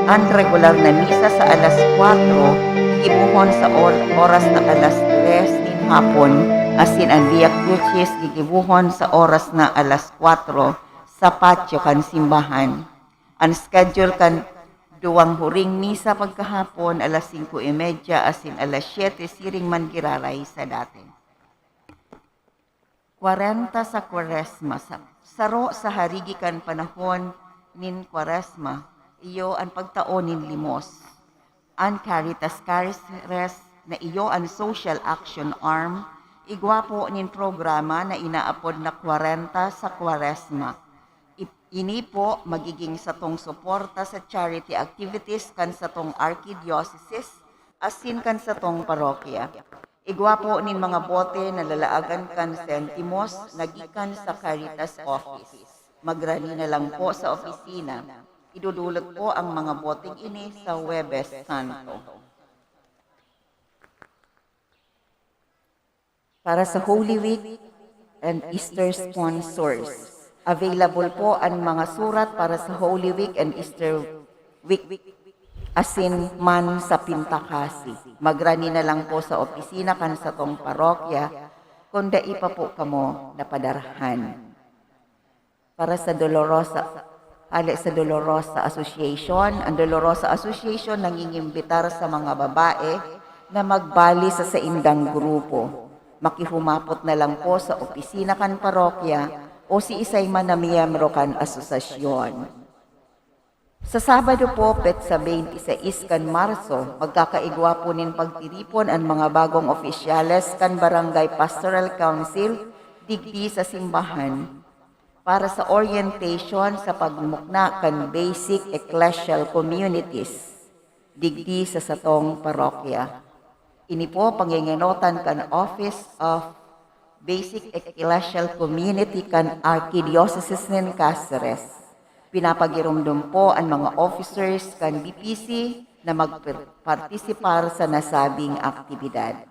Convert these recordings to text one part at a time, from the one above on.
ang regular na misa sa alas 4, gigibuhon sa oras na alas 3 nin hapon, asin ang Via Crucis gigibuhon sa oras na alas 4 sa patio kan simbahan. Ang schedule kan duwang huring misa pagkahapon alas 5:30 asin alas 7 siring man giraray sa dati. 40 sa Kwaresma, saro sa harigi kan panahon nin Kwaresma, iyo ang pagtaon nin limos. Ang Caritas Carisres na iyo ang social action arm, igwapo nin programa na inaapod na 40 sa Kwaresma. Ini po magiging satong suporta sa charity activities kan satong archdiocese asin kan satong parokya. Igwapo nin mga bote na lalaagan kan sentimos nagikan sa Caritas Office. Magrani na lang po sa opisina. Idudulot po ang mga boteng ini sa Huwebes Santo. Para sa Holy Week and Easter sponsors, available po ang mga surat para sa Holy Week and Easter Week asin man sa Pintakasi. Magrani na lang po sa opisina kan sa tong parokya kung dai pa po kamo napadarahan. Para sa Dolorosa Association, ang Dolorosa Association nangingimbitar sa mga babae na magbali sa indang grupo. Makihumapot na lang po sa opisina kan parokya o si isay man na miyembro kan asosasyon. Sa Sabado po, petsa 26 kan Marso, magkakaigwa po nin pagtiripon ang mga bagong opisyales kan Barangay Pastoral Council digdi sa simbahan para sa orientation sa pagmukna kan basic ecclesial communities digdi sa satong parokya. Ini po pangingenotan kan Office of Basic Ecclesial Community kan Archdiocese nin Cáceres. Pinapagirumdum po ang mga officers kan BPC na magpartisipar sa nasabing aktibidad.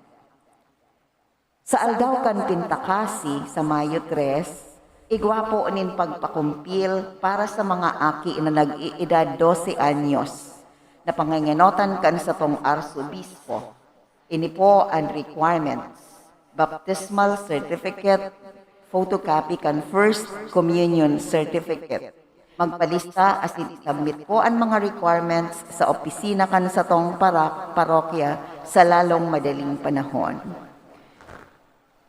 Sa aldaw kan Pintakasi sa Mayo 3, igwa po nin pagpakumpil para sa mga aki na nag-iedad 12 anyos na pangingenotan kan sa tong arsobispo. Ini po ang requirements: baptismal certificate, photocopy kan First Communion certificate. Magpalista asin submit po ang mga requirements sa opisina kan sa tong parokya sa lalong madaling panahon.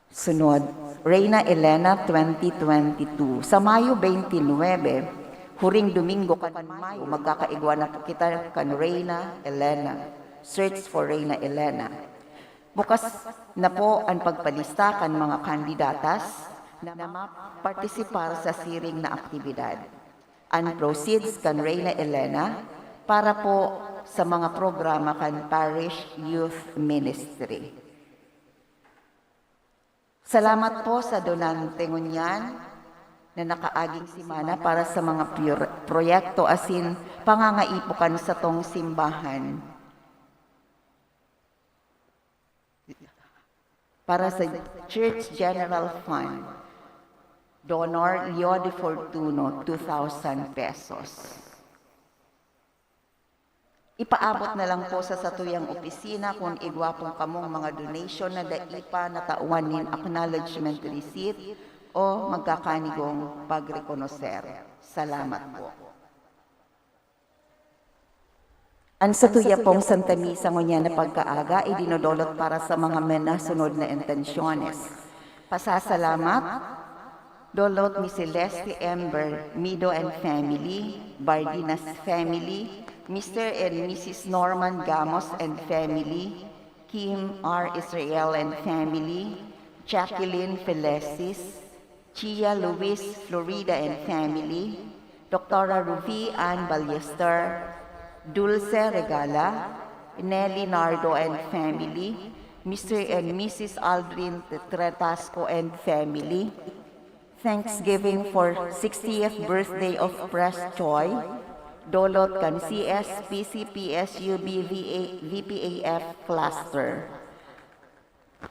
Sunod, Reyna Elena 2022. Sa Mayo 29, huring Domingo kan Mayo, magkakaigwa na po kita kan Reyna Elena. Search for Reyna Elena. Bukas na po ang pagpalista kan mga kandidatas na mapartisipar sa siring na aktibidad. And proceeds kan Reyna Elena para po sa mga programa kan Parish Youth Ministry. Salamat po sa donante ngunyan na nakaaging simana para sa mga proyekto asin pangangaipukan sa tong simbahan. Para sa Church General Fund, Donor Leo de Fortuno, 2,000 pesos. Ipaabot na lang po sa satuyang opisina kung igwapong kamong mga donation na daipa na tauan nin acknowledgement receipt o magkakanigong pagrekonoser. Salamat po. Ang satuya pong Santa Misa ngunya na pagkaaga ay dinodolot para sa mga menasunod na intensyones. Pasasalamat, Dolot ni Celeste Ember, Mido and family, Bardinas family, Mr. and Mrs. Norman Gamos and family, Kim R. Israel and family, Jacqueline Felesis, Chia Luis Florida and family, Dr. Rufi Ann Ballester, Dulce Regala, Nelly Nardo and family, Mr. and Mrs. Aldrin Tretasco and family, Thanksgiving for 60th birthday of Press Joy, Dolot kan CS, PCPSU, VPAF cluster.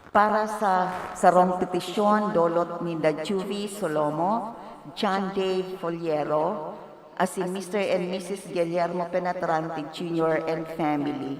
Para sa sarong petisyon, Dolot ni Dajuvi Solomo, John Dave Foliero, as in Mr. and Mrs. Guillermo Penetrante Jr. and family.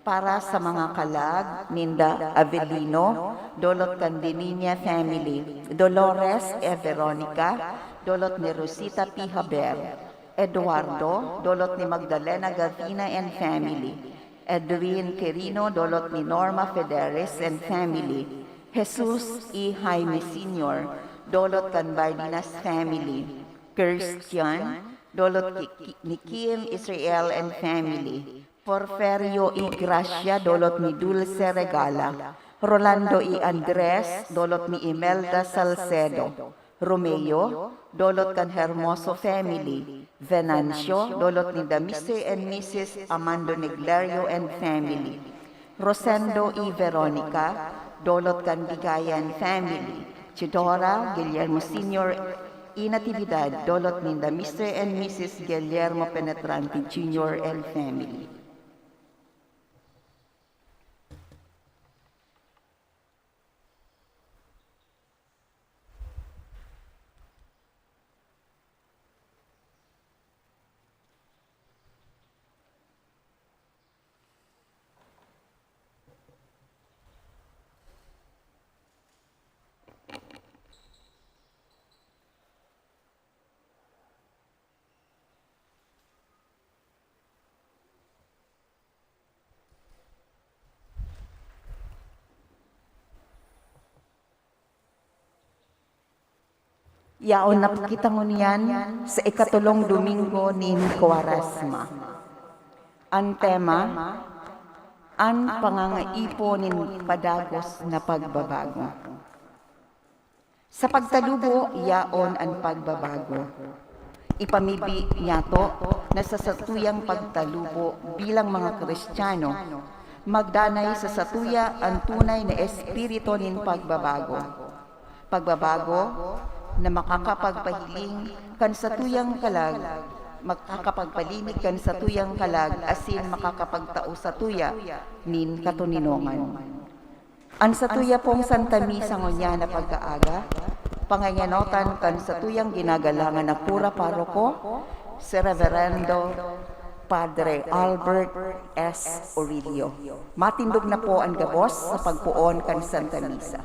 Para sa mga kalag, Ninda Avelino, Dolot Candininia family, Dolores E. Veronica, Dolot ni Rosita P. Haber, Eduardo, Dolot ni Magdalena Gavina and family, Edwin Quirino, Dolot ni Norma Federes and family, Jesus E. Jaime Sr., Dolot Canbardinas family, Christian, Dolot ni Kim Israel and family, Porferio I. Gracia, Dolot ni Dulce Regala, Rolando I. Andres, Dolot ni Imelda Salcedo, Romeo, Dolot kan Hermoso family, Venancio, Dolot ni the Mr. and Mrs. Amando Neglerio and family, Rosendo E. Veronica, Dolot kan Bigayan family, Chidora Guillermo Sr. I. Natividad, Dolot ni the Mr. and Mrs. Guillermo Penetrante Jr. and family. Yaon na kita ngunyan sa ikatulong Domingo ni Quaresma. Ang tema, ang pangangaipo nin padagos na pagbabago. Sa pagtalubo, yaon ang pagbabago. Ipamibi niya to na sa satuyang pagtalubo bilang mga Kristiyano, magdanay sa satuya ang tunay na espiritu nin pagbabago. Pagbabago na makakapagpahiling kan sa tuyang kalag, makakapagpalimig kan sa tuyang kalag, asin makakapagtao sa tuya, nin katuninongan. Ang sa tuya pong Santa Misa ngunya na pagkaaga, panganganotan kan sa tuyang ginagalangan na pura paroko, si Reverendo Padre Albert S. Aurelio. Matindog na po ang gabos sa pagpuon kan Santa Misa.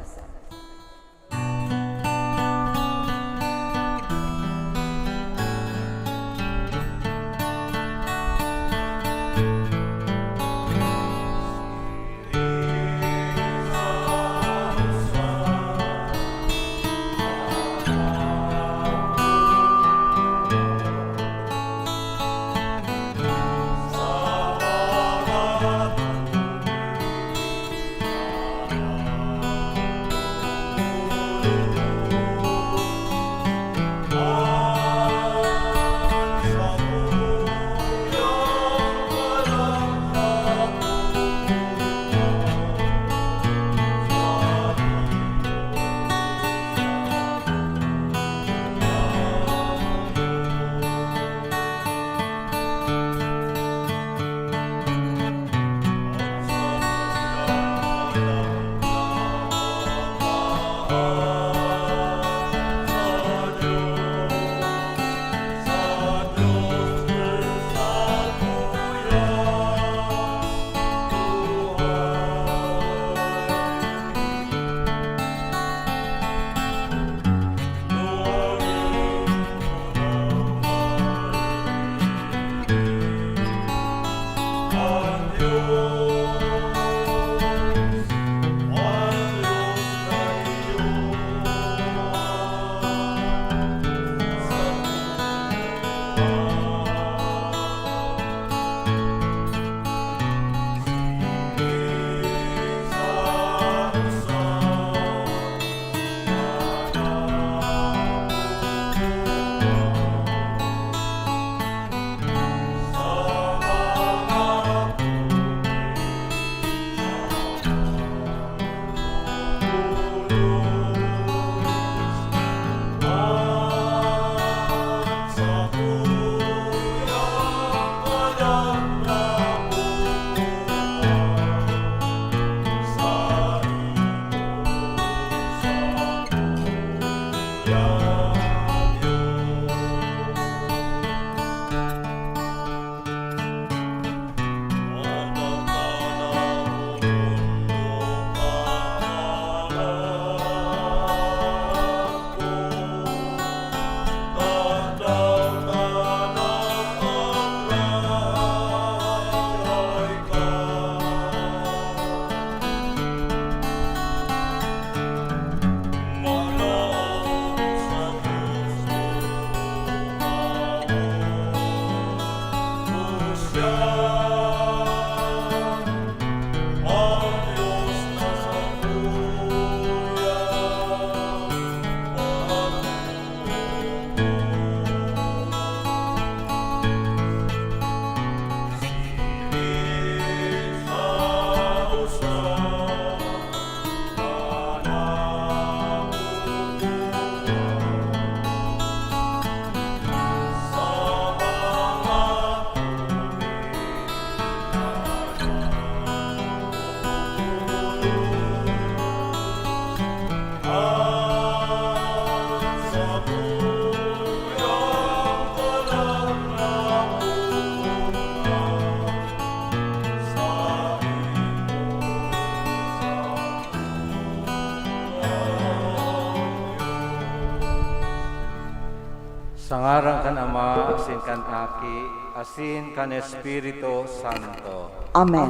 Sa ngaran kan Ama, asin kan Aki, asin kan Espiritu Santo. Amen.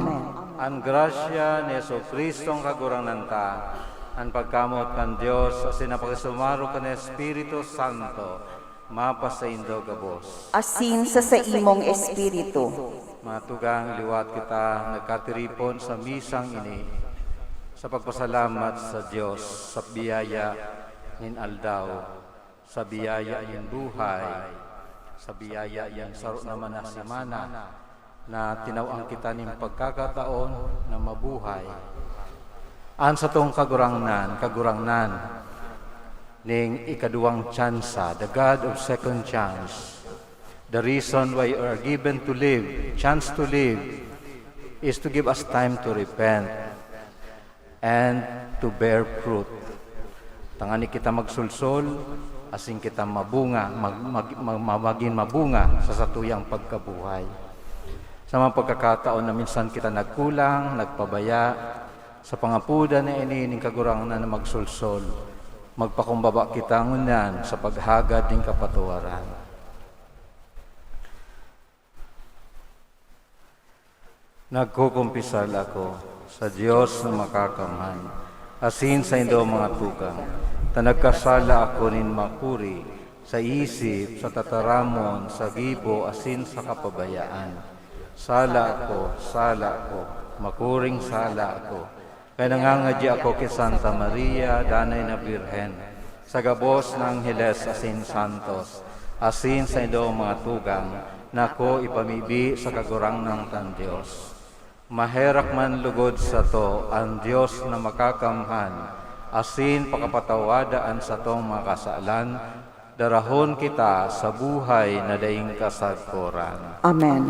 Ang grasya ni Jesucristo ang kaguranan ta, ang pagkamot kan Dios, asin ang pagkasumaro kan Espiritu Santo, mapasaindo gabos. Asin sa imong espiritu. Matugang liwat kita, nagkatiripon sa misang ini, sa pagpasalamat sa Dios, sa biyaya nin aldaw, sa biyaya nin buhay, sa biyaya yan saro naman na simana, na tinawang kita nin pagkakataon na mabuhay. An sa tong kagurangnan, ning ikaduwang tsansa, the God of second chance. The reason why we are given to live, chance to live, is to give us time to repent and to bear fruit. Tangani kita magsulsol, asing kita mabunga, maging mabunga sa satuyang pagkabuhay. Sa mga pagkakataon na minsan kita nagkulang, nagpabaya, sa pangapuda na iniining kagurangan na magsulsol, magpakumbaba kita ngunan sa paghagad ng kapatuwaran. Nagkukumpisal ako sa Diyos na makakamhan, asin sa indo mga tukang, tanagkasala ako nin makuri, sa isip, sa tataramon, sa gibo, asin sa kapabayaan. Sala ako, makuring sala ako. Kaya nangangadya ako kay Santa Maria, Danay na Birhen, sa gabos ng Angeles, asin Santos, asin sa indo mga tugang, na ako ipamibi sa kagurang ng tan Diyos. Maherak man lugod sa to ang Diyos na makakamhan, asin pakapatawadaan sa tong mga kasalan, darahon kita sa buhay na daing kasagkuran. Amen.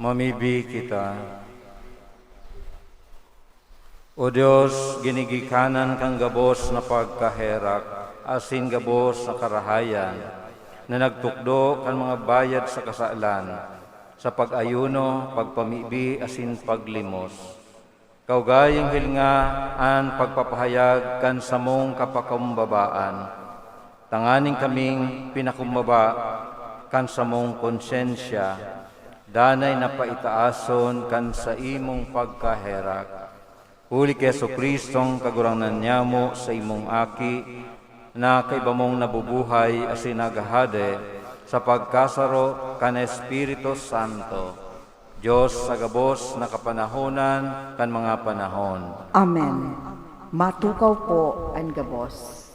Mamibi kita. O Diyos, ginigikanan kang gabos na pagkaherak, asin gabos na karahayan, na nagtukdo kan mga bayad sa kasalan, sa pag-ayuno, pagpamibi, asin paglimos. Kaugayang hilnga an pagpapahayag kan samong kapakakumbabaan, tanganing kaming pinakumbaba kan samong konsensya, danay na paitaason kan sa imong pagkaherak. Huli kay Jesucristong kaguranan niya mo sa imong aki, na kaiba mong nabubuhay asin nagahade sa pagkasaro kan Espiritu Santo, Diyos sa gabos na kapanahonan kan mga panahon. Amen. Matukaw po ang gabos.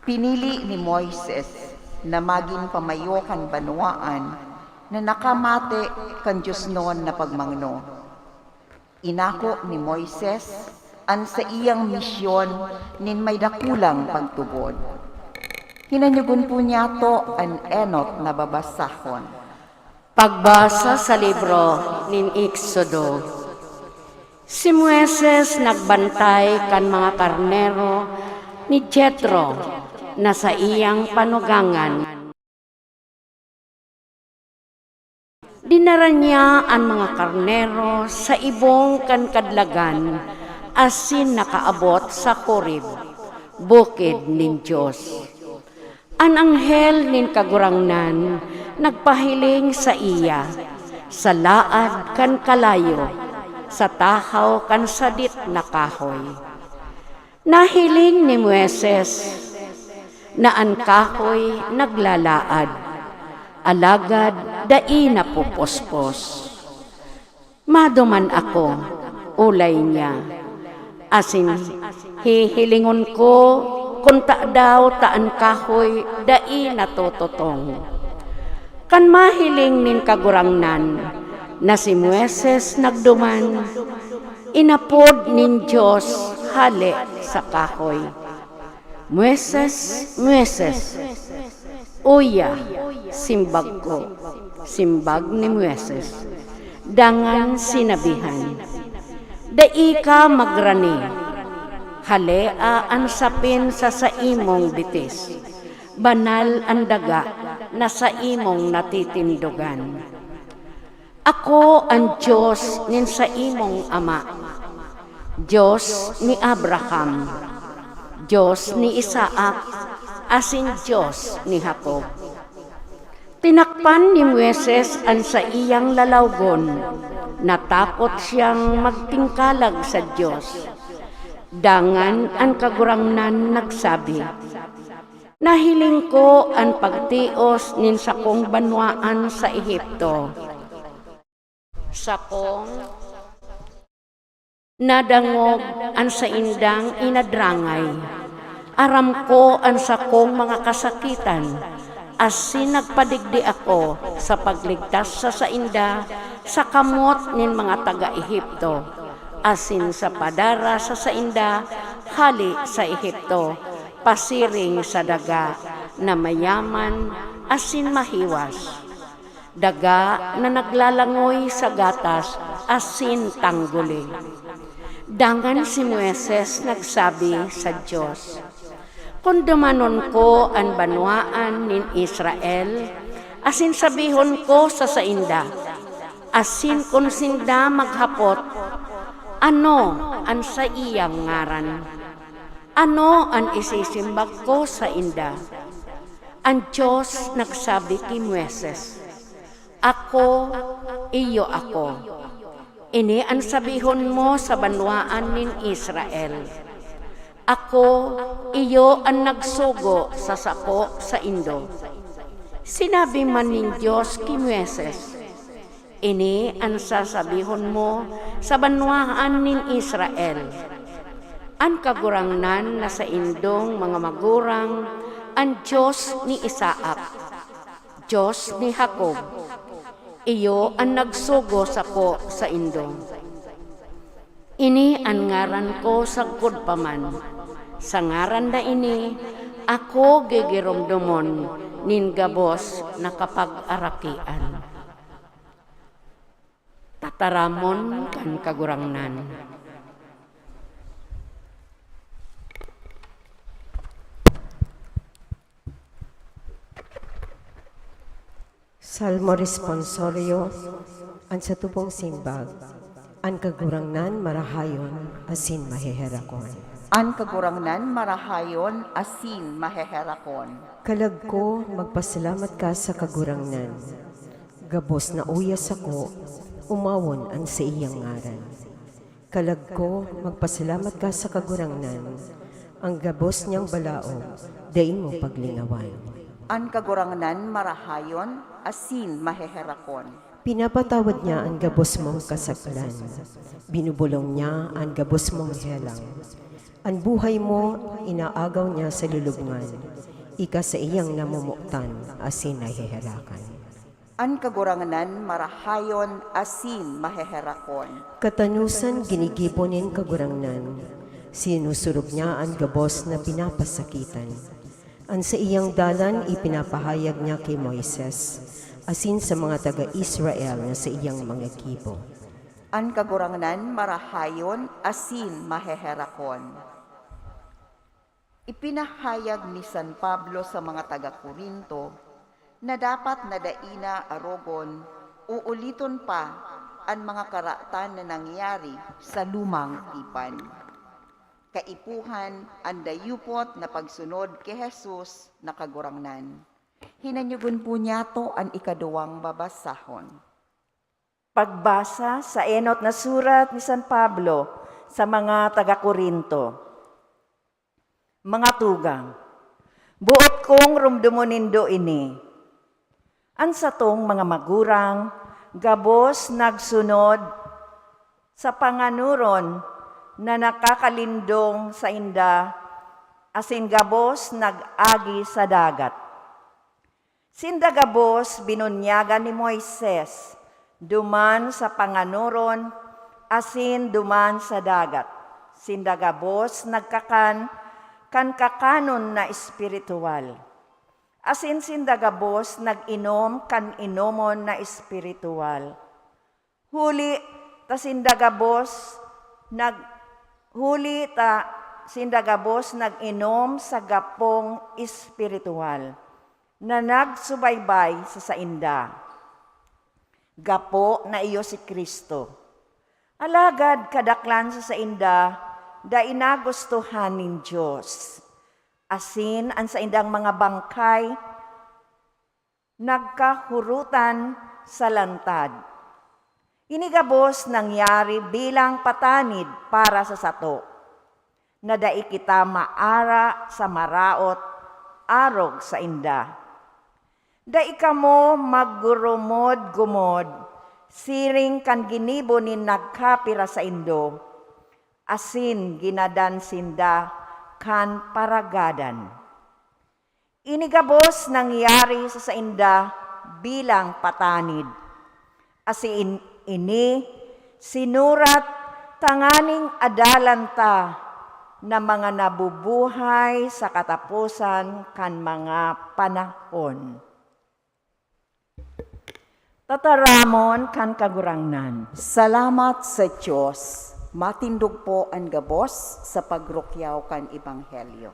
Pinili ni Moises na maging pamayo kan banwaan na nakamate kan Diyos noon na pagmangno. Inako ni Moises an sa iyang misyon nin may dakulang pagtubod. Hinanyugon po niya to an enot na babasahon. Pagbasa sa libro nin Exodo. Si Moises nagbantay kan mga karnero ni Jethro na sa iyang panugangan. Dinara niya ang mga karnero sa ibong kan kadlagan, asin nakaabot sa Horeb, bukid nin Diyos. An anghel nin kagurangnan nagpahiling sa iya, sa laad kan kalayo, sa tahaw kan sadit na kahoy. Nahiling ni Moises, na ang kahoy naglalaad, alagad dai na pupospos. Maduman ako, ulay niya, asin hihilingon ko kung daw taan kahoy dai natututong. Kan mahiling nin kagurangnan na si Moises nagduman, inapod nin Diyos hali sa kahoy. Moises, Moises, uya, simbag ko, simbag ni Moises. Dangan sinabihan, dai ka magrani, halea ang sapin sa imong bitis, banal ang daga na sa imong natitindugan. Ako ang Diyos nin sa imong ama, Diyos ni Abraham, Diyos ni Isaac, asin Diyos ni Jacob. Tinakpan ni Moises ang sa iyang lalawgon, natakot siyang magtingkalag sa Diyos. Dangan ang kagurangnan nagsabi, nahiling ko ang pagtios nin sakong banwaan sa Ehipto. Sakong nadangog ang sa indang inadrangay. Aram ko ang sakong mga kasakitan, asin nagpadigdi ako sa pagligtas sa sainda sa kamot nin mga taga-Ehipto, asin sa padara sa sainda hali sa Ehipto, pasiring sa daga na mayaman asin mahiwas, daga na naglalangoy sa gatas asin tangguli. Dangan si Moises nagsabi sa Diyos, kung dumanon ko ang banwaan nin Israel, asin sabihon ko sa sainda, asin kung sinda maghapot, ano ang sa iyang ngaran? Ano ang isisimbag ko sa inda? Ang Diyos nagsabi kay Moises, ako, iyo ako. Ini ang sabihon mo sa banwaan nin Israel. Ako, iyo ang nagsugo sa sako sa indo. Sinabi man nin Diyos kay Moises, ini ang sasabihon mo sa banwaan nin Israel. Ang kagurangnan na sa indong mga magurang, ang Diyos ni Isaac, Diyos ni Jacob, iyo ang nagsugo sako sa indong. Ini ang ngaran ko sa paman. Sa ngaran na ini, ako gigiromdomon nin gabos na kapag-arakian. Tataramon kan kagurangnan. Salmo responsorio, ang sa tubong simbag, ang kagurangnan marahayon, asin maheherakon. An kagurangnan marahayon asin maheherakon. Kalag ko, magpasalamat ka sa kagurangnan. Gabos na uyas ako, umawon ang sa iyang ngaran. Kalag ko, magpasalamat ka sa kagurangnan. Ang gabos niyang balao, daing mo paglingawan. An kagurangnan marahayon asin maheherakon. Pinapatawad niya ang gabos mong kasaklan. Binubulong niya ang gabos mong helang. Ang buhay mo, inaagaw niya sa lulubngan. Ika sa iyang namumuktan, asin nahihirakan. An kagurangnan marahayon asin maheherakon. Katanusan ginigiponin kagurangnan. Sinusurog niya ang gabos na pinapasakitan. Ang sa iyang dalan ipinapahayag niya kay Moises, asin sa mga taga-Israel na sa iyang mga kibo. An kagurangnan marahayon asin maheherakon. Ipinahayag ni San Pablo sa mga taga-Korinto na dapat na daina arogon uuliton pa ang mga karatan na nangyari sa lumang tipan. Kaipuhan ang dayupot na pagsunod kay Jesus na kagurangnan. Hinanyugon po niya to ang ikaduwang babasahon. Pagbasa sa enot na surat ni San Pablo sa mga taga-Korinto. Mga tugang, Buot kong rumdumonindo ini. Ansa tong mga magurang, gabos nagsunod sa panganuron na nakakalindong sa inda, asin gabos nag-agi sa dagat. Sinda gabos binunyagan ni Moises, duman sa panganuron, asin duman sa dagat. Sinda gabos nagkakan, kakanon na espiritual. Asin sinda gabos nag-inom kan inomon na espiritual. Huli ta sinda gabos sinda gabos nag-inom sa gapong espiritual na nagsubaybay sa sainda. Gapo na iyo si Kristo. Alagad kadaklan sa sainda, da inagustuhan nin Diyos. Asin ang saindang mga bangkay, nagkahurutan sa lantad. Inigabos nangyari bilang patanid para sa sato, na dai kita maara sa maraot, arog sa inda. Dai kamo maggurumod-gumod, siring kan ginibo ni nagkapira sa indo, asin ginadan sinda kan paragadan. Inigabos nangyari sa sainda bilang patanid. Asin ini sinurat tanganing adalanta na mga nabubuhay sa katapusan kan mga panahon. Tataramon kan kagurangnan. Salamat sa Diyos. Matindog po ang gabos sa pagrukyaw kan Ebanghelyo.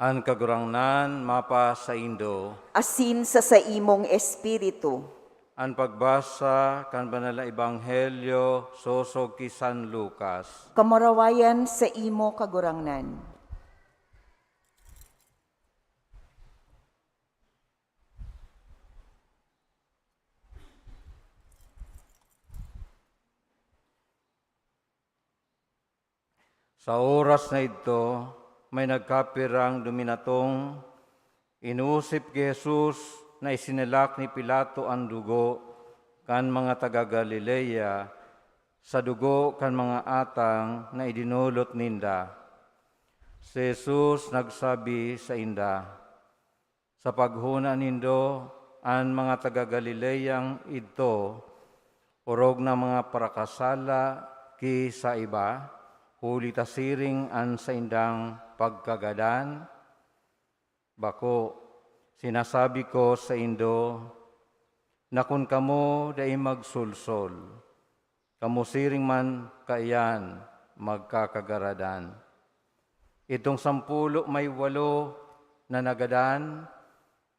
An kagurangnan mapa sa Indo, Asin sa imong espiritu, an pagbasa kan banal na Ebanghelyo sosog ki San Lucas. kamarawayan sa imo kagurangnan. Sa oras na ito, may nagkapirang duminatong, inusip ki Jesus na isinilak ni Pilato ang dugo kan mga taga-Galilea sa dugo kan mga atang na idinulot ninda. Si Jesus nagsabi sa inda, sa paghuna nindo ang mga taga-Galileang ito, urog na mga parakasala ki sa iba, huli tasiring an sa indang pagkagadan. Bako, sinasabi ko sa indo, na kun kamo dai magsulsol, kamo siring man kaiyan magkakagaradan. Itong 10 may 8 na nagadan,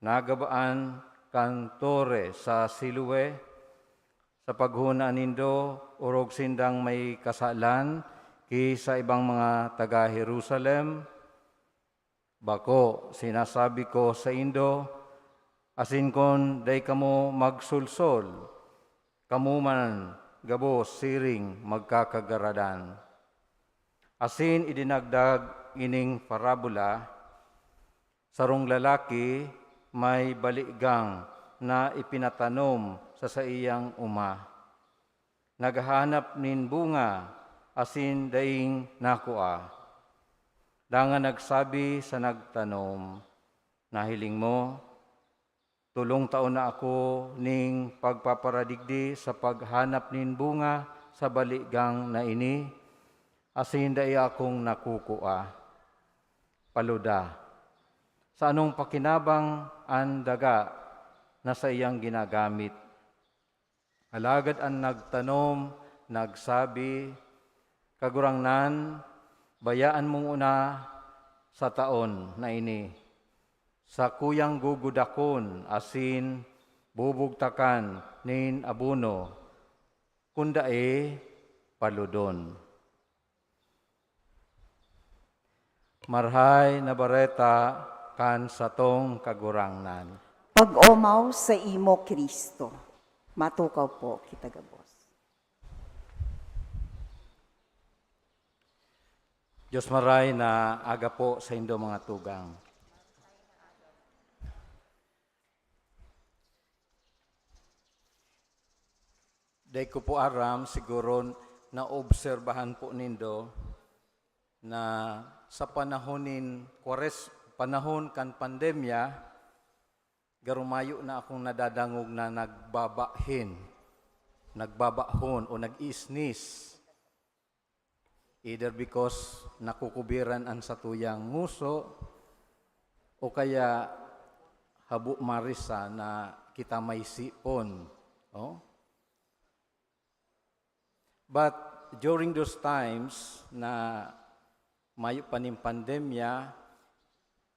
nagabaan kan tore sa Siloe, sa paghuna nindo, urog sindang may kasalan, sa ibang mga taga-Jerusalem, bako sinasabi ko sa Indo, asin kon day kamo magsulsol, kamo man gabos siring magkakagaradan. Asin idinagdag ining parabola, sarong lalaki may baligang na ipinatanom sa iyang uma. Naghahanap nin bunga, asin daing nakua. Dangan nagsabi sa nagtanom, nahiling mo, 3 taon na ako ning pagpaparadigdi sa paghanap nin bunga sa baligang na ini, asin dai akong nakukua. Paluda, sa anong pakinabang ang daga na sa iyang ginagamit? Alagad ang nagtanom, nagsabi, kagurangnan, bayaan mong una sa taon na ini. Sa kuyang gugudakon, asin bubugtakan nin abuno, kundae paludon. Marhay na bareta kan satong kagurangnan. Pag-omaw sa imo, Kristo. Matukaw po, kita gabos. Diyos maray na aga po sa indo mga tugang. Day ko po aram, siguro na obserbahan po nindo na sa panahon kan pandemya, garumayo na akong nadadangog na nagbabahon o nag-isnis. Either because nakukubiran ang satuyang nguso o kaya habu marisa na kita may sipon. Oh? But during those times na mayo pa ning pandemya,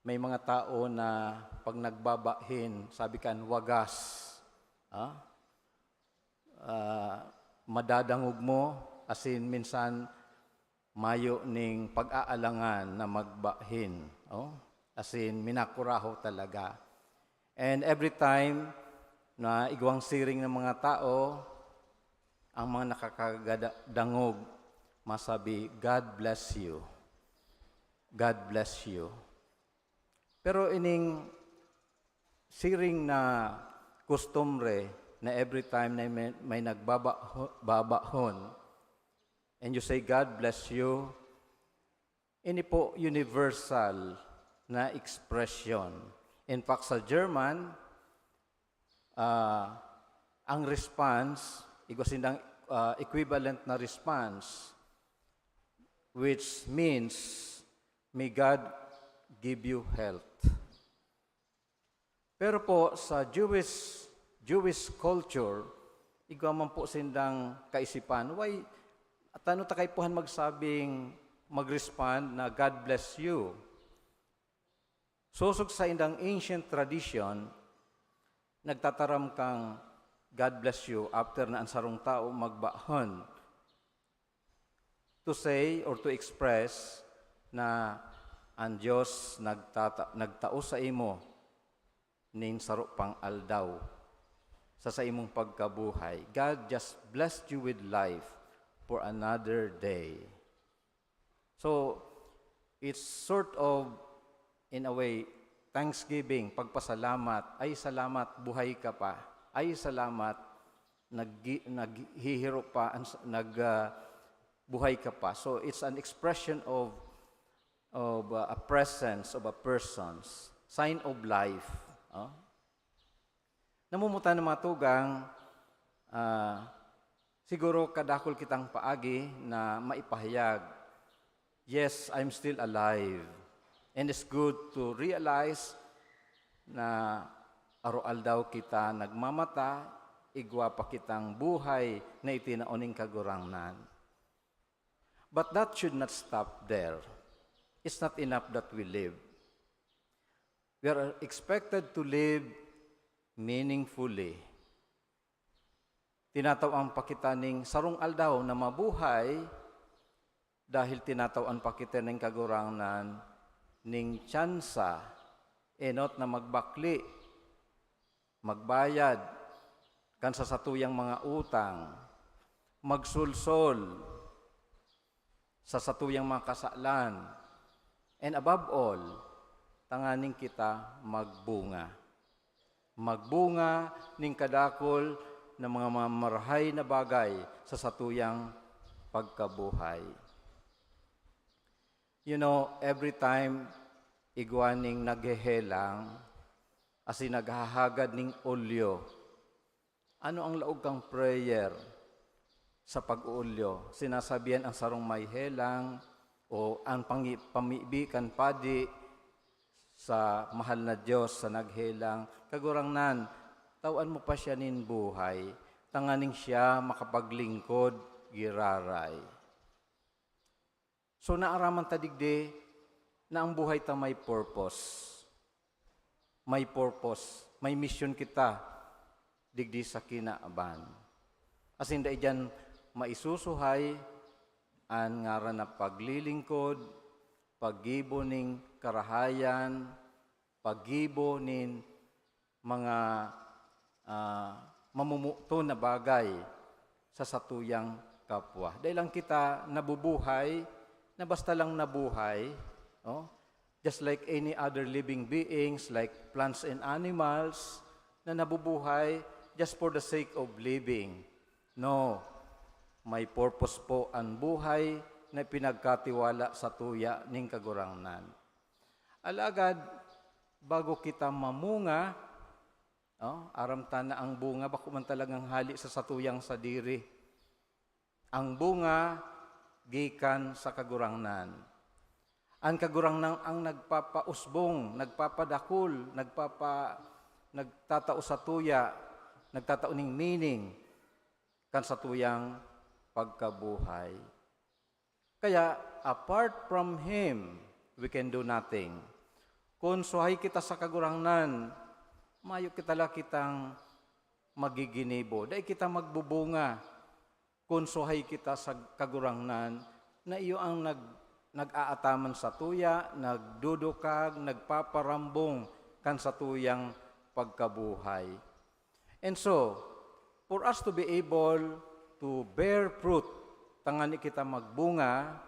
may mga tao na pag nagbabahin, sabi kan wagas. Madadangog mo, asin minsan mayo ning pag-aalangan na magbahin. Asin minakuraho talaga. And every time na igwang siring ng mga tao, ang mga nakakadangog, masabi, God bless you. God bless you. Pero ining siring na kustumre na every time na may nagbabahon, and you say, God bless you, ini po universal na expression. In fact, sa German, ang response, igwasindang equivalent na response, which means, may God give you health. Pero po sa Jewish culture, igwa man po sindang kaisipan, why atano ta kay puhan mag-respond na God bless you. Susog sa indang ancient tradition, nagtataram kang God bless you after na ang sarong tao magbahon. To say or to express na ang Diyos nagtao sa imo ning saro pang aldaw sa imong pagkabuhay. God just blessed you with life for another day. So, it's sort of, in a way, thanksgiving, pagpasalamat, ay salamat, buhay ka pa. Ay salamat, naghihiro pa, buhay ka pa. So, it's an expression of a presence of a person's sign of life. Namumutan ng mga tugang, siguro kadakol kitang paagi na maipahayag, yes, I'm still alive. And it's good to realize na aroal daw kita nagmamata, igwa pa kitang buhay na itinaoning kagurangnan. But that should not stop there. It's not enough that we live. We are expected to live meaningfully. Tinatawang pakita ning sarong aldaw na mabuhay dahil tinatawan pa kita ng kagurangnan ning tsansa enot na magbakli, magbayad kan sa satuyang mga utang, magsulsol sa satuyang mga kasalan, and above all, tanganing kita magbunga. Magbunga ning kadakol ng mga mamarahay na bagay sa satuyang pagkabuhay. You know, every time igwaning naghehelang, asi naghahagad ning olyo, ano ang laog kang prayer sa pag-uulyo? Sinasabihan ang sarong may helang o ang pamibikan padi sa mahal na Diyos sa naghelang. Kagurangnan, tawan mo pa siya nin buhay, tanganing siya makapaglingkod giraray. So naaraman tadigdi na ang buhay ta may purpose. May purpose, may mission kita digdi sa kinaaban. As in dyan maisusuhay ang ngaran na paglilingkod, paggibo ning karahayan, paggibo nin mga mamumuto na bagay sa satuyang kapwa. Dahil lang kita nabubuhay, na basta lang nabuhay, just like any other living beings, like plants and animals, na nabubuhay just for the sake of living. No, may purpose po ang buhay na pinagkatiwala sa tuya ning kagurangnan. Alagad, bago kita mamunga, aramtan na ang bunga, bako man talagang hali sa satuyang sadiri. Ang bunga, gikan sa kagurangnan. Ang kagurangnan ang nagpapausbong, nagpapadakul, nagtatao sa tuya, nagtatao ning meaning kan sa tuyang pagkabuhay. Kaya, apart from Him, we can do nothing. Kung suhay kita sa kagurangnan, mayo kitang magiginibo. Dahil kita magbubunga. Kung suhay kita sa kagurangnan, na iyo ang nag-aataman sa tuya, nagdudukag, nagpaparambong kan sa tuyang pagkabuhay. And so, for us to be able to bear fruit, tangani kita magbunga,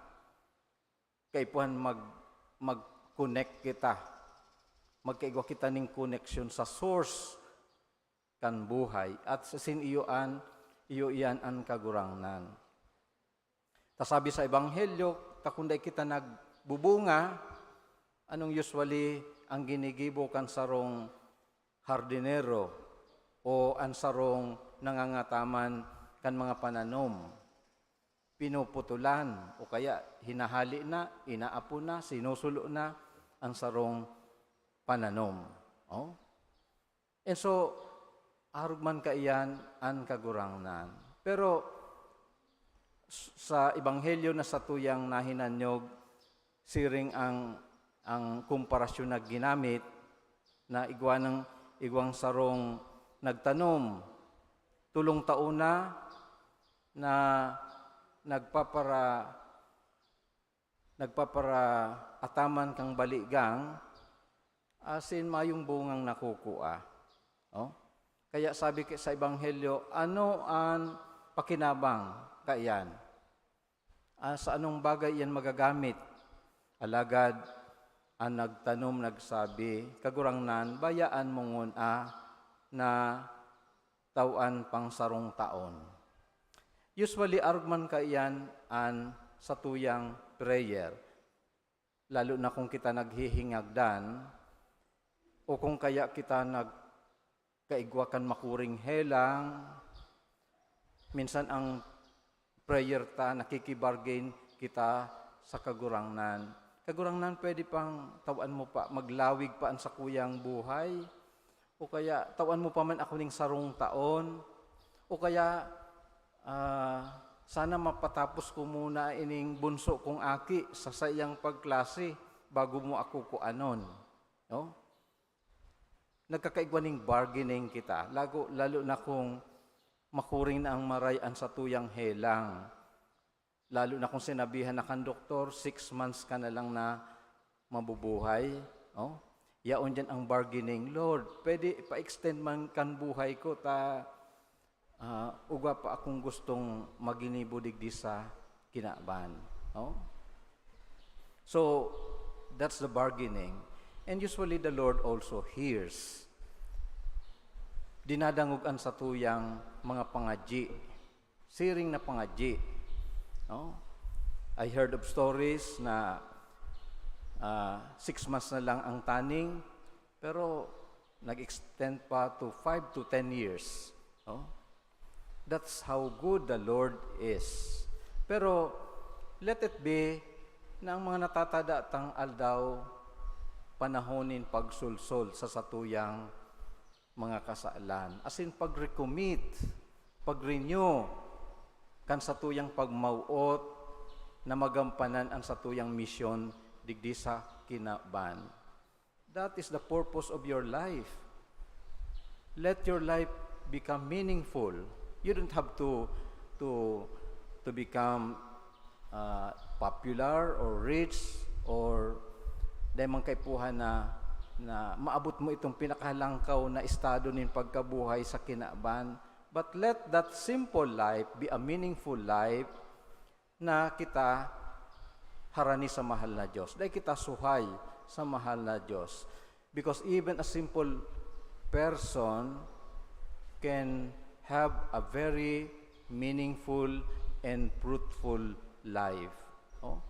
kaipuhan mag-connect kita. Magkaigwa kita ning connection sa source kan buhay. At sa siniyoan, iyo iyan ang kagurangnan. Tasabi sa Ebanghelyo, takunday kita nagbubunga, anong usually ang ginigibo kan sarong hardinero o ang sarong nangangataman kan mga pananom. Pinuputulan o kaya hinahali na, inaapo na, sinusulo na ang sarong pananom. And so, arugman ka iyan ang kagurangnan. Pero sa Ebanghelyo na sa tuyang nahinanyog, siring ang komparasyon na ginamit na igwang sarong nagtanom, tulong taon na nagpapara ataman kang baligang, asin mayong bungang nakukuha. Kaya sabi sa Ebanghelyo, ano ang pakinabang kaiyan? Sa anong bagay yan magagamit? Alagad, ang nagtanom nagsabi, kagurangnan, bayaan mongon na tawan pang sarong taon. Usually, arugman kaiyan an sa tuyang prayer. Lalo na kung kita naghihingagdan, o kung kaya kita kaigwakan makuring helang, minsan ang prayer ta, nakikibargain kita sa kagurangnan. Kagurangnan, pwede pang tawan mo pa, maglawig pa ang sakuyang buhay, o kaya tawan mo pa man ako ning sarong taon, o kaya sana mapatapos ko muna ining bunso kong aki sa sayang pagklase bago mo ako kuanon. Nagkakaigwaning bargaining kita, lalo na kung makuring na ang marayan sa tuyang helang. Lalo na kung sinabihan na kang doktor, 6 months ka na lang na mabubuhay. Oh? Yaon dyan ang bargaining. Lord, pwede pa-extend man kan buhay ko, uga pa akong gustong maginibo digdi sa kinaban. Oh? So, that's the bargaining. And usually the Lord also hears. Dinadangugan sa tuyang mga pangadji. Siring na pangadji. No? I heard of stories na 6 months na lang ang taning, pero nag-extend pa to 5 to 10 years. No? That's how good the Lord is. Pero let it be na ang mga natatadatang aldaw panahonin pagsulsol sa satuyang mga kasaalan. As in pag-recommit, pag-renew, kan satuyang pagmauot na magampanan ang satuyang misyon digdi sa kinaban. That is the purpose of your life. Let your life become meaningful. You don't have to become popular or rich or dahil mang kaipuhan na maabot mo itong pinakahalangkaw na estado ng pagkabuhay sa kinaban. But let that simple life be a meaningful life na kita harani sa mahal na Diyos. Dahil kita suhay sa mahal na Diyos. Because even a simple person can have a very meaningful and fruitful life. Oh?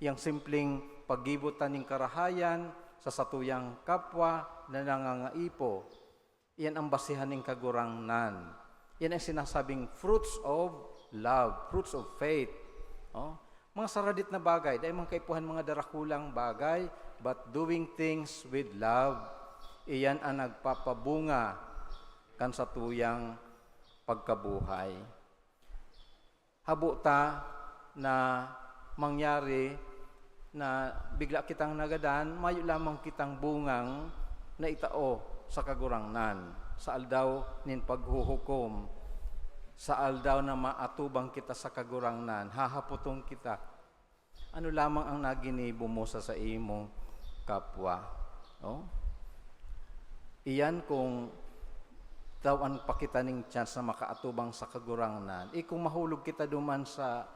Yang simpleng paggibutan ng karahayan sa satuyang kapwa na nangangaipo. Iyan ang basihan ng kagurangnan. Yan ang sinasabing fruits of love, fruits of faith. Oh? Mga saradit na bagay, dahil mga kaipuhan mga darakulang bagay, but doing things with love, iyan ang nagpapabunga kan satuyang pagkabuhay. Habuta na mangyari na bigla kitang nagadan, mayo lamang kitang bungang na itao sa kagurangnan, sa aldaw nin paghuhukom, sa aldaw na maatubang kita sa kagurangnan, hahaputong kita. Ano lamang ang naginibo mo sa imong kapwa? No? Iyan kung tawan pa kita ning chance na makaatubang sa kagurangnan. Kung mahulog kita duman sa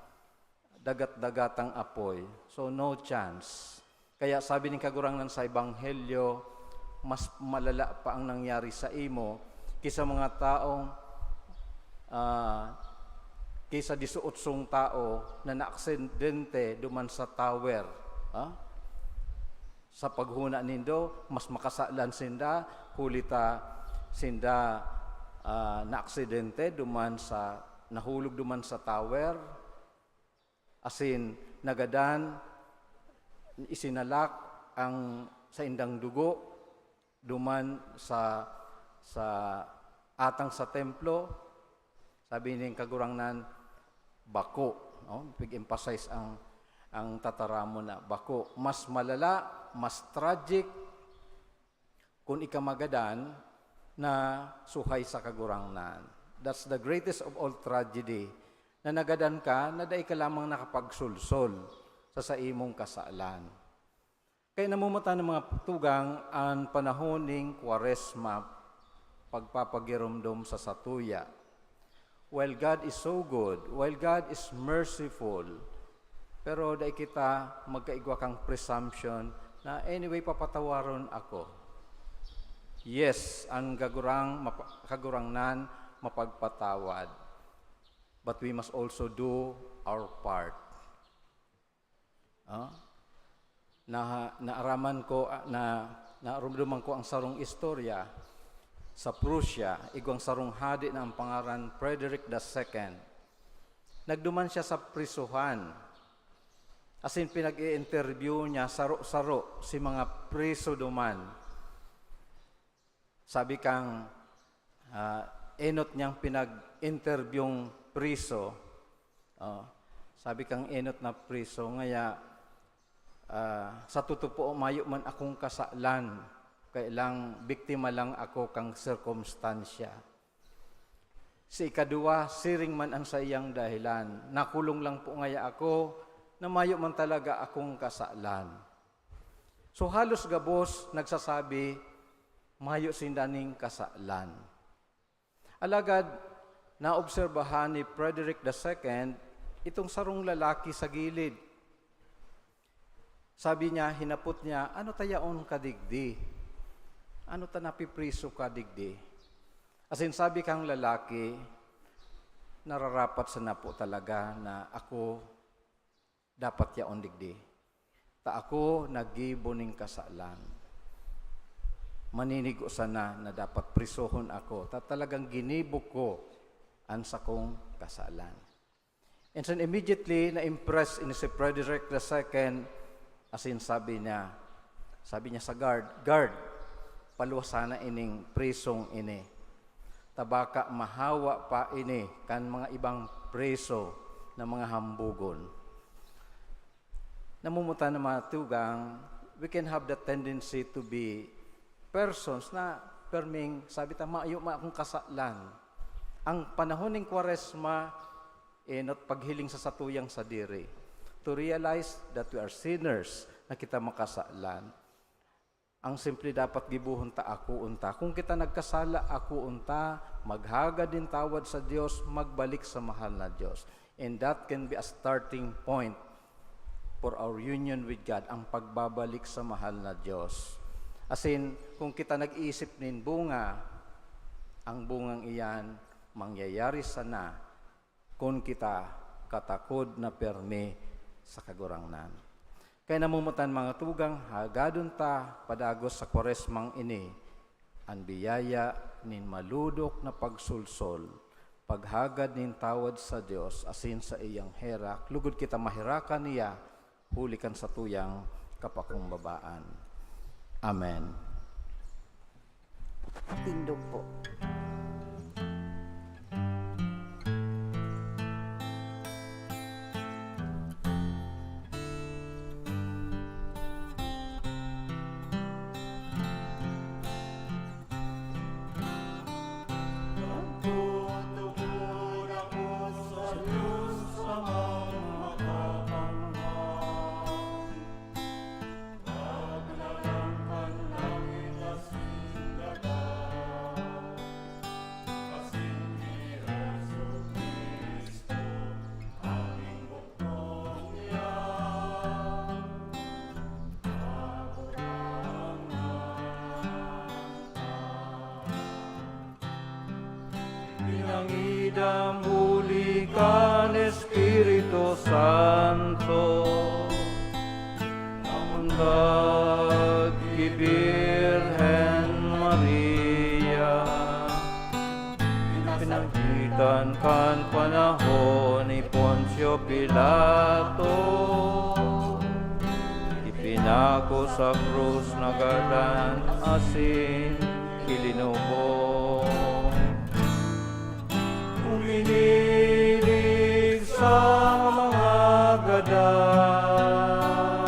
dagat-dagatang apoy. So, no chance. Kaya sabi ng kagurangnan sa Ebanghelyo, mas malala pa ang nangyari sa imo kaysa mga taong, kaysa 18 tao na naaksidente duman sa tower. Sa paghuna nindo, mas makasalan sinda, hulita sinda naaksidente duman sa, nahulog duman sa tower, asin nagadan, isinalak ang sa indang dugo, duman sa atang sa templo. Sabi ng kagurangnan, bako. No? Pig-emphasize ang tataramo na bako. Mas malala, mas tragic kung ikamagadan na suhay sa kagurangnan. That's the greatest of all tragedy. Na nagadan ka, na dahi ka lamang nakapagsulsol sa imong kasalan. Kaya namumata ng mga tugang ang panahon ng Kwaresma, pagpapagirumdom sa satuya. While God is so good, while God is merciful, pero dahi kita magkaigwa kang presumption na anyway papatawaron ako. Yes, ang kagurangnan mapagpatawad. But we must also do our part. Naaraman ko, naarumduman ko ang sarong istorya sa Prussia, igwang sarong hadi na ang pangaran Frederick II. Nagduman siya sa prisuhan. As in, pinag-i-interview niya, saro-saro, si mga priso duman. Sabi kang, enot niyang pinag-interviewng priso, sabi kang enot na priso, ngaya sa tutupo mayo man akong kasalan, kailang biktima lang ako kang sirkumstansya. Si ikaduwa, siring man ang sa iyang dahilan. Nakulong lang po ngaya ako, na mayo man talaga akong kasalan. So halos gabos nagsasabi, mayo sindaning kasalan. Alagad, naobserbahan ni Frederick II, itong sarong lalaki sa gilid. Sabi niya, hinapot niya, ano tayaon kadigdi? Ano ta napipriso kadigdi? As in, sabi kang lalaki, nararapat sa na po talaga na ako dapat yaon digdi. Ta ako nagibuning kasalan. Maninigo sana na dapat prisohon ako. Ta talagang ginibok ko ang sakong kasalan. And so immediately na-impress ini si Frederick II, as in sabi niya sa guard, paluwasan na ining prisong ini. Tabaka mahawa pa ini kan mga ibang preso na mga hambugon. Namumuta na mga tugang, we can have the tendency to be persons na perming, sabi ta, maayo akong kasalan. Ang panahon ng Kwaresma, not paghiling sa satuyang sa diri. To realize that we are sinners na kita makasalan. Ang simple dapat gibuhon ta ako unta. Kung kita nagkasala ako unta, maghaga din tawad sa Dios, magbalik sa mahal na Dios. And that can be a starting point for our union with God, ang pagbabalik sa mahal na Diyos. As in, kung kita nag-iisip nin bunga, ang bungang iyan mangyayari sana kung kita katakod na permi sa kagurangnan. Kaya namumutan mga tugang, hagadon ta padagos sa Kwaresmang ini, ang biyaya nin maludok na pagsulsol, paghagad nin tawad sa Diyos, asin sa iyang herak, lugod kita mahirakan niya, hulikan sa tuyang kapakumbabaan. Amen. Tindog po. Pinangidam huli kan Espiritu Santo, namundag ki Birhen Maria, pinanggitan kan panahon ni Poncio Pilato, ipinako sa krus na gadan asin kilinubo. Uminilig sa mga gadan,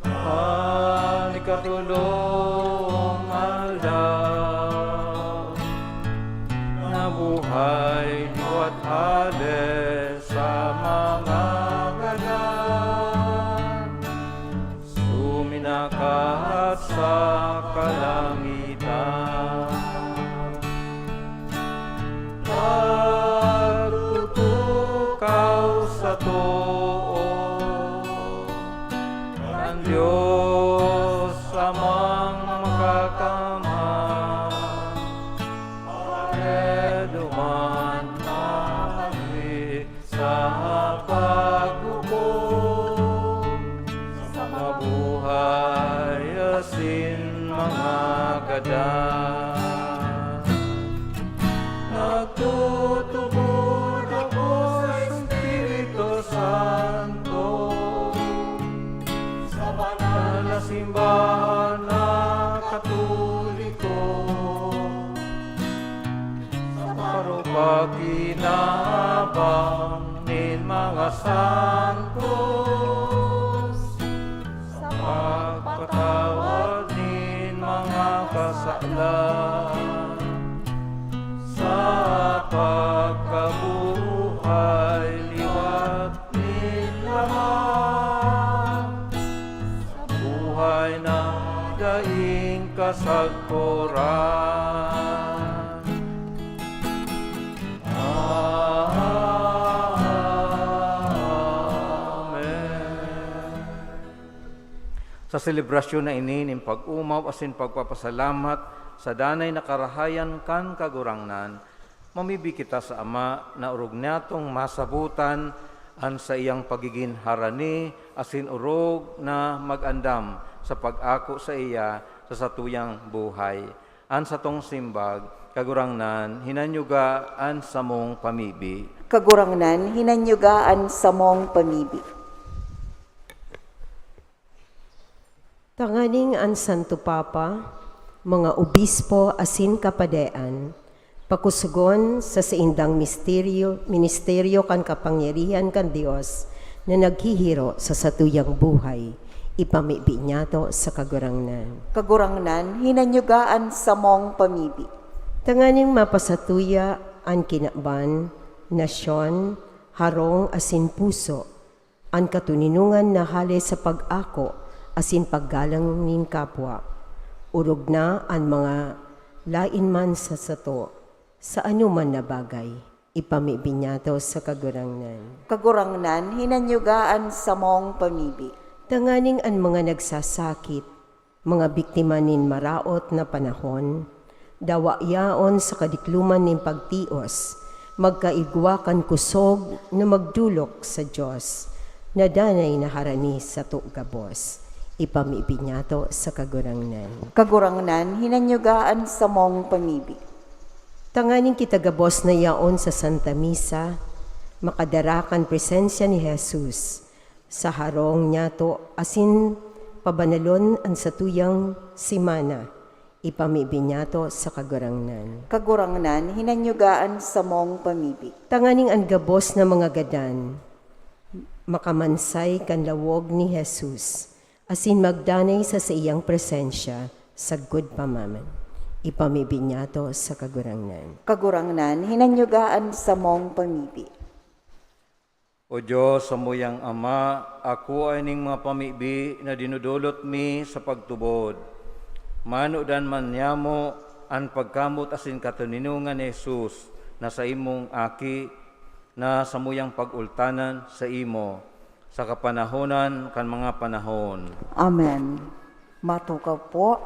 panikatulong aldaw, nabuhay liwat hales sa mga gadan, suminakat sa kalangitan. Pagtutukaw sa too, ang Diyos amang makakamang, duman mahali sa paghukom, sa mabuhay asin mga gadan. Nagtutubod ako sa Espiritu Santo, sa banal na simbahan na Katoliko, sa parupakinabang nin mga santos, sa pagpatawad nin mga kasalan, sa pagpuran. Amen. Sa selebrasyon na ini, ning pag-umaw asin pagpapasalamat sa danay nakarahayan kan kagurangnan, mamibi kita sa Ama na urog natong masabutan an sa iyang pagiging harani asin urog na magandam sa pag-ako sa iya sa satuyang buhay. An sa tong simbag, kagurangnan, hinanyugaan sa mong pamibi. Kagurangnan, hinanyugaan sa mong pamibi. Tanganing ang Santo Papa, mga obispo asin kapadean, pakusugon sa saindang ministeryo kan kapangyarihan kan Dios na naghihiro sa satuyang buhay, ipamibi niya to sa kagurangnan. Kagurangnan, hinanyugaan sa mong pamibi. Tanganing mapasatuya ang kinaban, nasyon, harong asin puso, ang katuninungan na hali sa pag-ako asin paggalang nin kapwa. Urog na ang mga lain man sa sato, sa anuman na bagay, ipamibi niya to sa kagurangnan. Kagurangnan, hinanyugaan sa mong pamibi. Tanganing ang mga nagsasakit, mga biktima nin maraot na panahon, dawyaon sa kadikluman nin pagtios, magkaigwa kan kusog na magdulok sa Diyos, na danay na harani sa gabos. Ipamibi niya to sa kagurangnan. Kagurangnan, hinanyugaan sa mong pamibi. Tanganing kitagabos na yaon sa Santa Misa, makadarakan presensya ni Jesus, sa harong niya to asin pabanalon ang satuyang simana, ipamibi niya to sa kagurangnan. Kagurangnan, hinanyugaan sa mong pamibi. Tanganing ang gabos na mga gadan, makamansay kan lawog ni Jesus, asin magdanay sa iyang presensya, sagud pamaman. Ipamibi niya to sa kagurangnan. Kagurangnan, hinanyugaan sa mong pamibi. O Diyos, sa muyang Ama, ako ay ning mga pamibi na dinudulot mi sa pagtubod. Manudan man niyamo ang pagkamot asin katuninungan ni Jesus na sa imong aki na sa muyang pag-ultanan sa imo sa kapanahonan kan mga panahon. Amen. Matukaw po.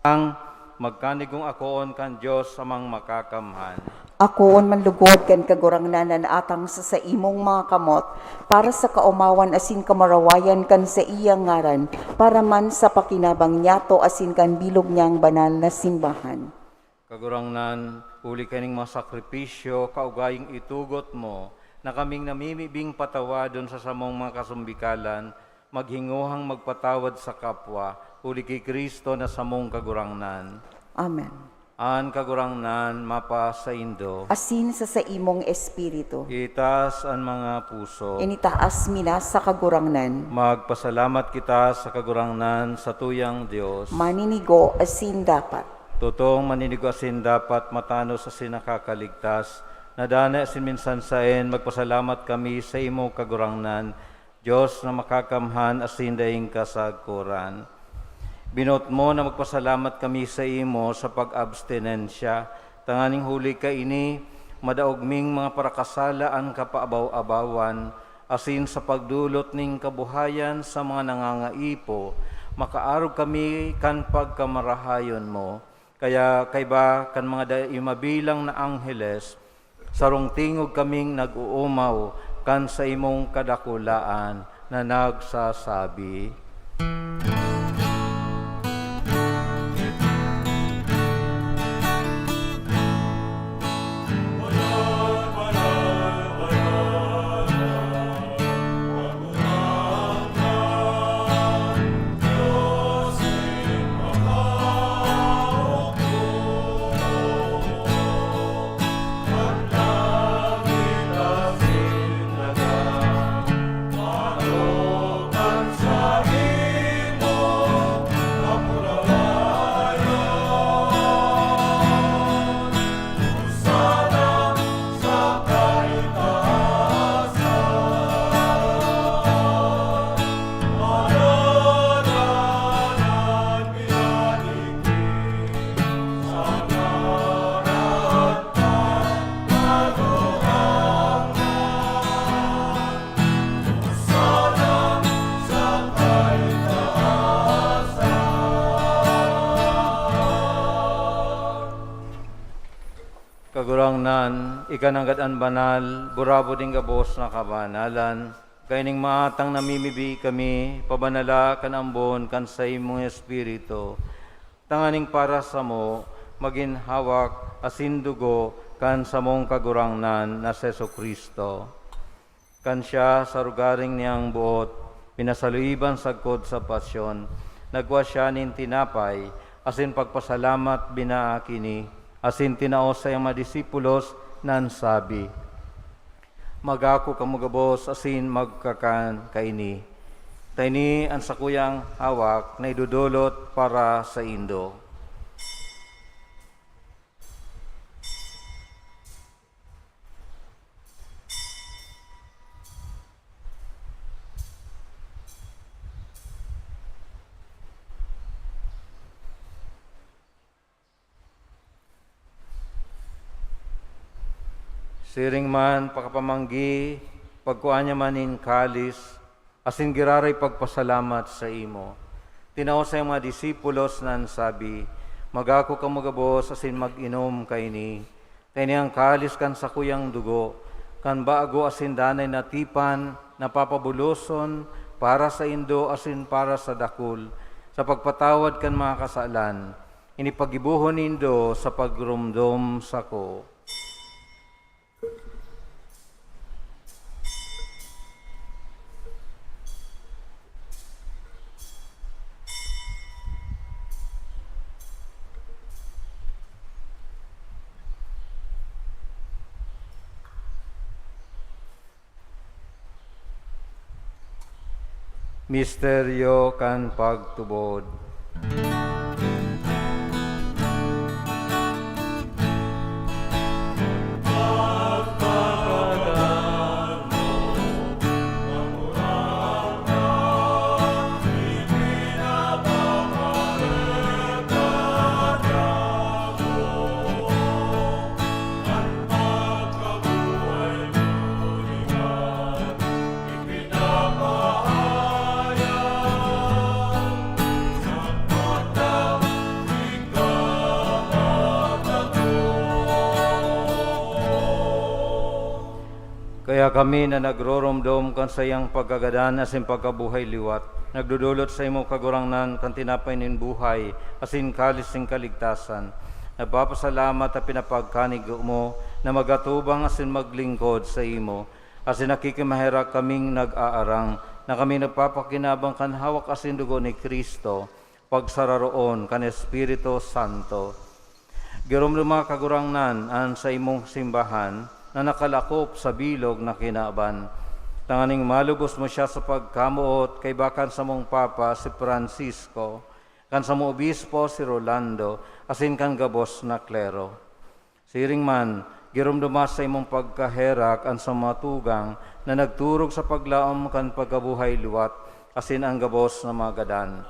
Ang magkanigong akoon kan Diyos samang makakamhan. Akoon manlugod kan kagurangnanan atang sa imong mga kamot, para sa kaumawan asin kamarawayan kan sa iyang ngaran, para man sa pakinabang niyato asin kan bilog niyang banal na simbahan. Kagurangnan, uli kaning mga sakripisyo, kaugaying itugot mo, na kaming namimibing patawadon sa samong mga kasumbikalan, maghinguhang magpatawad sa kapwa, uli kay Kristo na samong kagurangnan. Amen. An kagurangnan, mapa sa Indo, Asin sa imong espiritu, itas ang mga puso, initaas mina sa kagurangnan, magpasalamat kita sa kagurangnan sa tuyang Diyos. maninigo asin dapat. Totong maninigasin dapat matano sa sinakakaligtas, nadana asin minsan saen, magpasalamat kami sa imo kagurangnan, Diyos na makakamhan asin daing kasagkuran. Binot mo na magpasalamat kami sa imo sa pag-abstinensya, tanganing huli ka ini, madaogming mga parakasala ang kapaabaw-abawan, asin sa pagdulot ning kabuhayan sa mga nangangaipo, makaarog kami kan pagkamarahayon mo. Kaya kayba kan mga imabilang na angheles, sarong tingog kaming nag-uumaw kan sa imong kadakulaan na nagsasabi. Kagurangnan, ikananggadan banal, burabo ding gabos na kabanalan, kaining maatang namimibi kami, pabanala kan ambon kan sa imong espiritu, tanganing para sa mo, maging hawak asin dugo kan sa mong kagurangnan na Seso Kristo. Kan siya sa rugaring niyang buot, pinasaluiban sagkod sa pasyon, nagwa siya nin tinapay, asin pagpasalamat binaakini, asin tinaos sa iyang mga disipulos nan sabi, magako kamugabos asin magkakan kaini. Taini ang sakuyang hawak na idudulot para sa Indo. Siring man pakapamanggi, pagkuan niya manin kalis, asin giraray pagpasalamat sa imo. Tinao sa mga disipulos nan sabi, magako ka magabos asin mag-inom kaini. Kani ang kalis kan sa kuyang dugo, kan bago asin danay natipan, napapabuloson, para sa Indo asin para sa dakul, sa pagpatawad kan mga kasalan, inipagibuhon Indo sa pagrumdom sako. Misteryo kan pagtubod. Kaya kami na nagroromdom kan sa iyang pagkagadan asin pagkabuhay liwat, nagdudulot sa imo kagurangnan kan tinapay nin buhay, asin kalis ning kaligtasan. Nagpapasalamat at pinapagkanig mo na magatubang asin maglingkod sa imo, asin nakikimahirak kaming nag-aarang, na kami nagpapakinabang kan hawak asin dugo ni Kristo, pagsararoon kan Espiritu Santo. Girom mga kagurangnan an sa imong simbahan, na nakalakop sa bilog na kinaban. Tanganing malubos mo siya sa pagkamuot kay bakan sa mong Papa si Francisco, kan sa mong Obispo si Rolando, asin kan gabos na klero. Siring man, girumduma sa imong pagkaherak ang sa matugang na nagturog sa paglaom kan pagkabuhay liwat, asin ang gabos na magadan.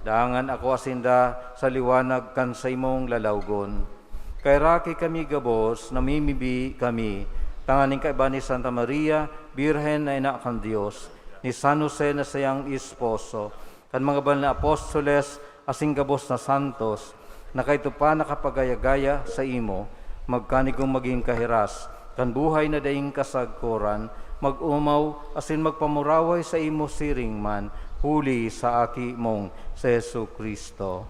Dangan ako asinda sa liwanag kan sa imong lalawgon. Kay raki kami gabos, namimibi kami, tanganing kaiba ni Santa Maria, Birhen na ina kan Diyos, ni San Jose na sayang esposo, kan mga banal na apostoles, asing gabos na santos, na kaito pa nakapagaya-gaya sa imo, magkanigong maging kahiras, kan buhay na daing kasagkuran, mag-umaw, asin magpamuraway sa imo siring man, huli sa aki mong sa Yesu Kristo.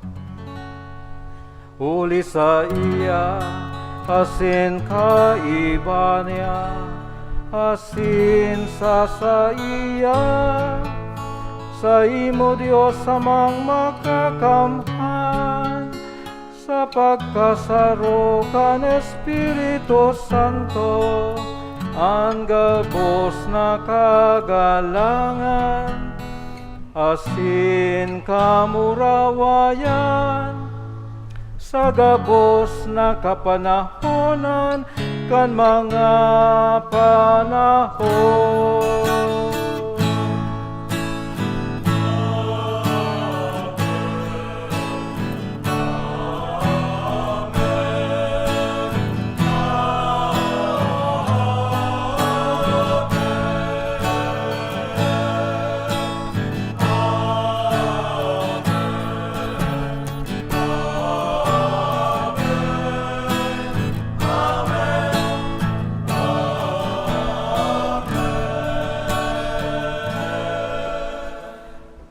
Huli sa iya, asin kaiba niya, asin sa iya, sa imo Diyos amang makakamhan, sa pagkasaro kan Espiritu Santo, ang gabos na kagalangan, asin kamurawayan, sa gabos na kapanahonan kan mga panahon.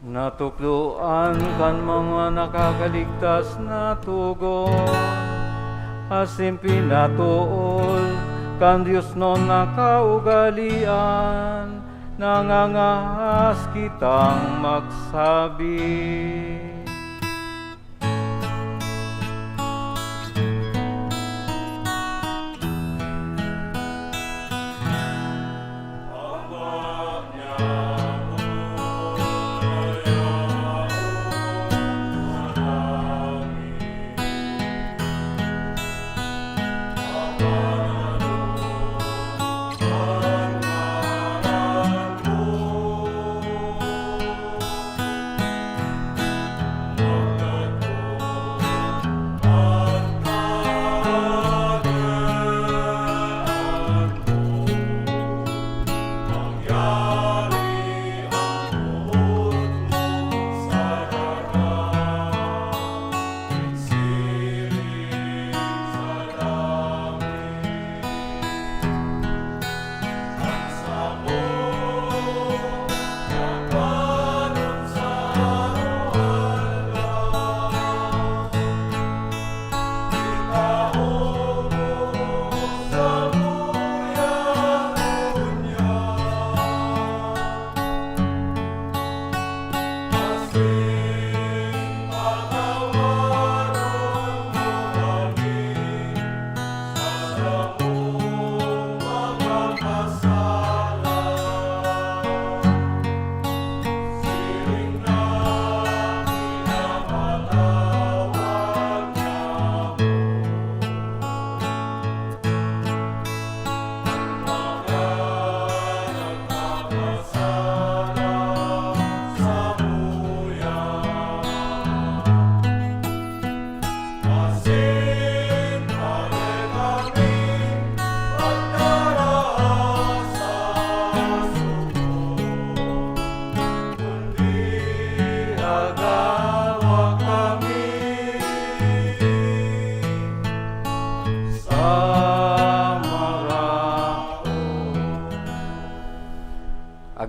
Natukluan kan mga nakakaligtas na tugon, asim pinatuol kan Diyos non nakaugalian, nangangahas kitang magsabi.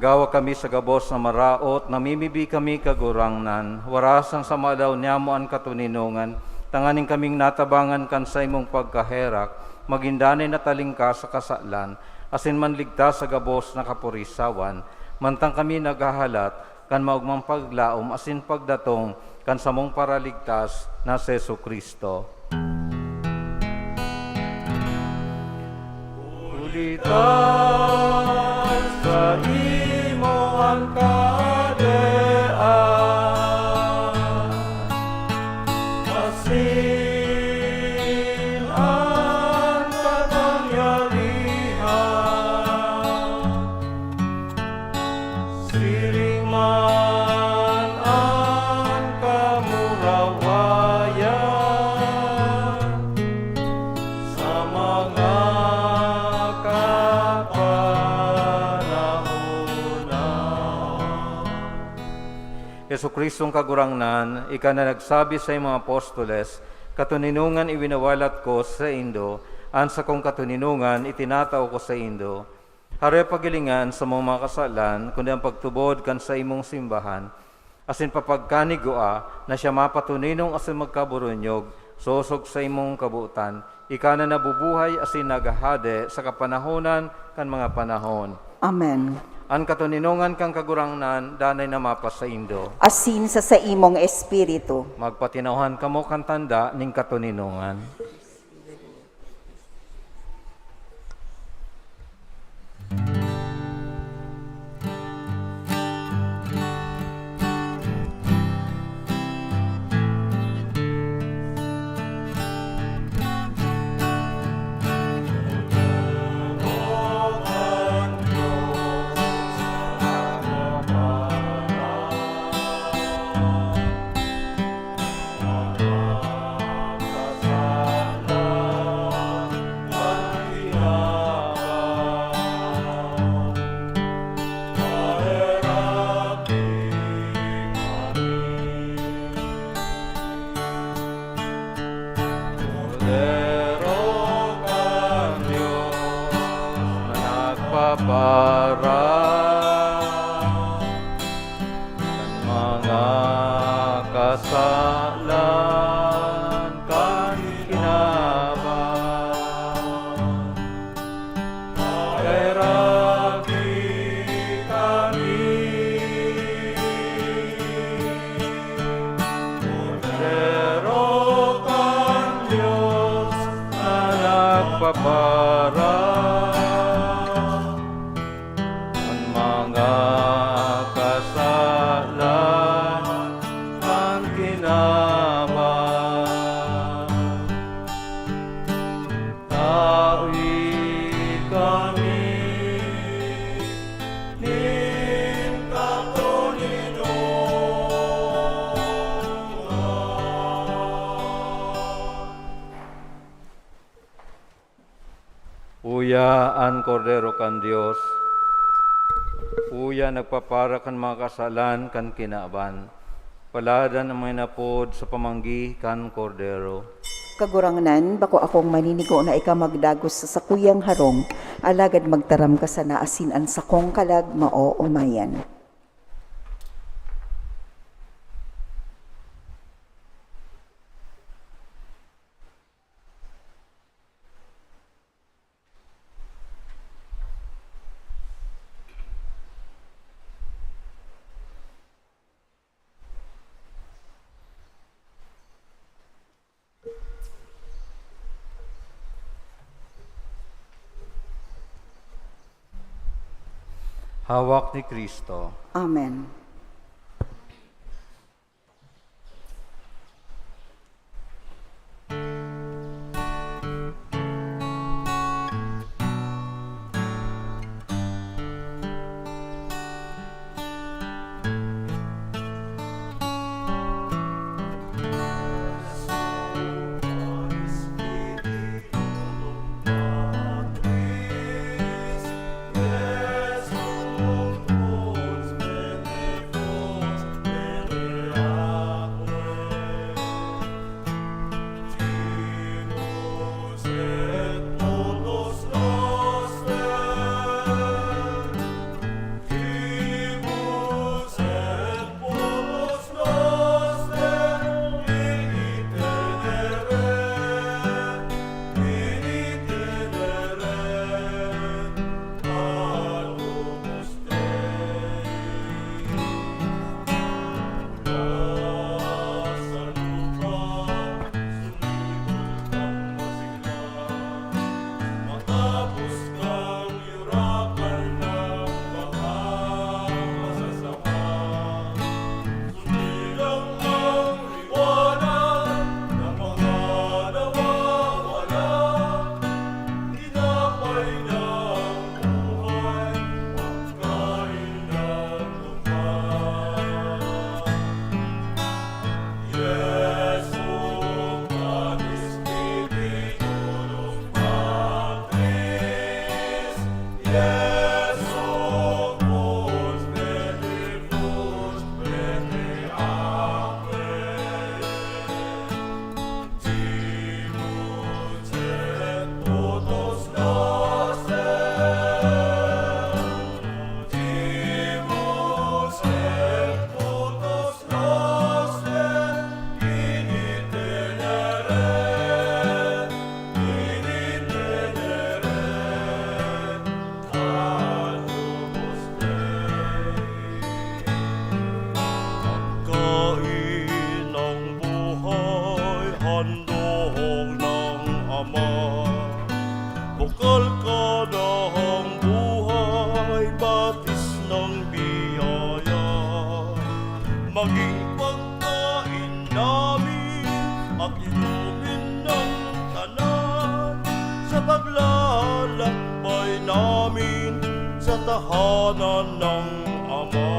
Nagawa kami sa gabos na maraot, namimibi kami kagurangnan, warasang sa malaw niyamo ang katuninungan, tanganing kaming natabangan kan sa imong pagkaherak, magindanay na talingka sa kasalan, asin manligtas sa gabos na kapurisawan, mantang kami naghahalat, kan maugmang paglaom, asin pagdatong, kan samong paraligtas na si Jesu Kristo. Ulitan sa imo ang kadean, asin ang kapangyarihan, siring man ang kamurawayan, sa mga Yesu Kristong kagurangnan, ika na nagsabi sa imong apostoles, katuninungan iwinawalat ko sa Indo, ansa kong katuninungan itinatao ko sa Indo. Hare pagilingan sa mga kasalan, kundi ang pagtubod kan sa imong simbahan, asin papagkanigua na siya mapatuninong asin magkaburunyog, sosog sa imong kabuutan, ika na nabubuhay asin nagahade sa kapanahonan kan mga panahon. Amen. Ang katuninungan kang kagurangnan, danay na mapas sa Indo. Asin sa imong espiritu. Magpatinawhan kamo kan tanda ning katuninungan. Para kan mga kasalan kan kinaban, kairagi kami, Kordero kan Diyos na nagpapara. Uya ang Kordero kan Dios, uya nagpapara kan mga kasalan kan kinaban, paladan ang mga napod sa pamanggi kan Kordero. Kagurangnan, bako akong maninigo na ika magdagos sa sakuyang harong, alagad magtaram ka sa naasin an sakong kalag mao umayan. Hawak ni Kristo. Amen. Akilumin ng tanan sa paglalakbay namin sa tahanan ng Ama.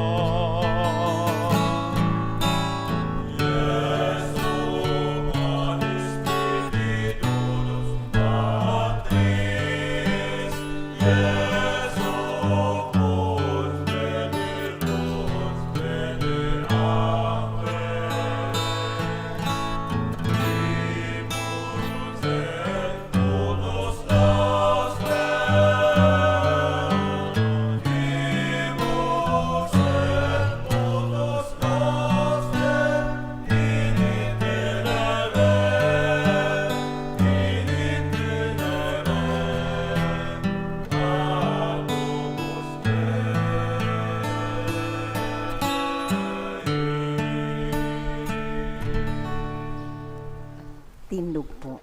Tindog po.